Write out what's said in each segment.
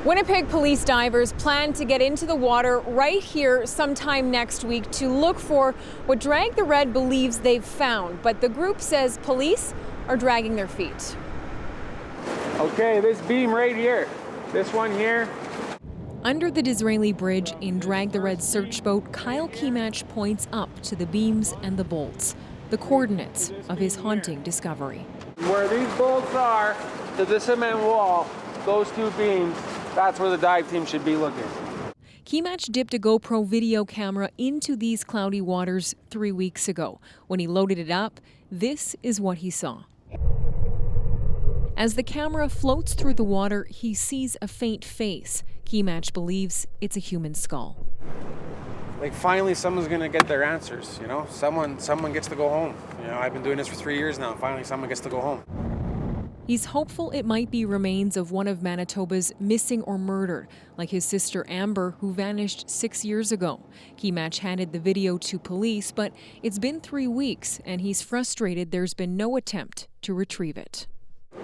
Winnipeg police divers plan to get into the water right here sometime next week to look for what Drag the Red believes they've found. But the group says police are dragging their feet. Okay, this beam right here, this one here. Under the Disraeli Bridge in Drag the Red search boat, Kyle Kematch points up to the beams and the bolts, the coordinates of his haunting discovery. Where these bolts are to the cement wall, those two beams, that's where the dive team should be looking. Kematch dipped a GoPro video camera into these cloudy waters 3 weeks ago. When he loaded it up, this is what he saw. As the camera floats through the water, he sees a faint face. Kematch believes it's a human skull. Like, finally someone's gonna get their answers, you know? Someone gets to go home. You know, I've been doing this for 3 years now. Finally someone gets to go home. He's hopeful it might be remains of one of Manitoba's missing or murdered, like his sister Amber, who vanished 6 years ago. Kematch handed the video to police, but it's been 3 weeks, and he's frustrated there's been no attempt to retrieve it.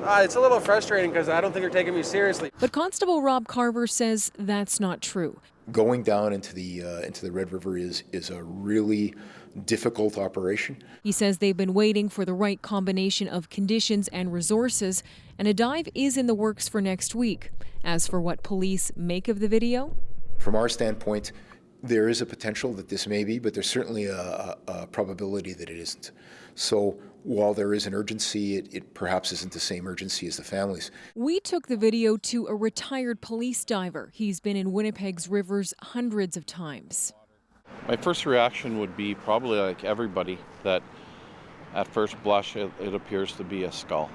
It's a little frustrating because I don't think they're taking me seriously. But Constable Rob Carver says that's not true. Going down into the Red River is a really difficult operation. He says they've been waiting for the right combination of conditions and resources, and a dive is in the works for next week. As for what police make of the video, from our standpoint, there is a potential that this may be, but there's certainly a probability that it isn't. So while there is an urgency, it perhaps isn't the same urgency as the families. We took the video to a retired police diver. He's been in Winnipeg's rivers hundreds of times. My first reaction would be probably like everybody, that at first blush it appears to be a skull.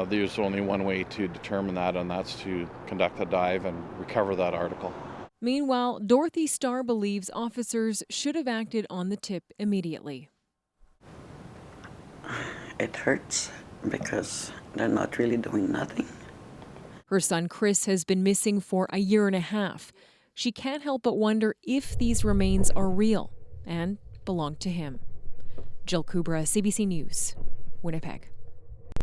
There's only one way to determine that, and that's to conduct a dive and recover that article. Meanwhile, Dorothy Starr believes officers should have acted on the tip immediately. It hurts because they're not really doing nothing. Her son Chris has been missing for a year and a half. She can't help but wonder if these remains are real and belong to him. Jill Kubra, CBC News, Winnipeg.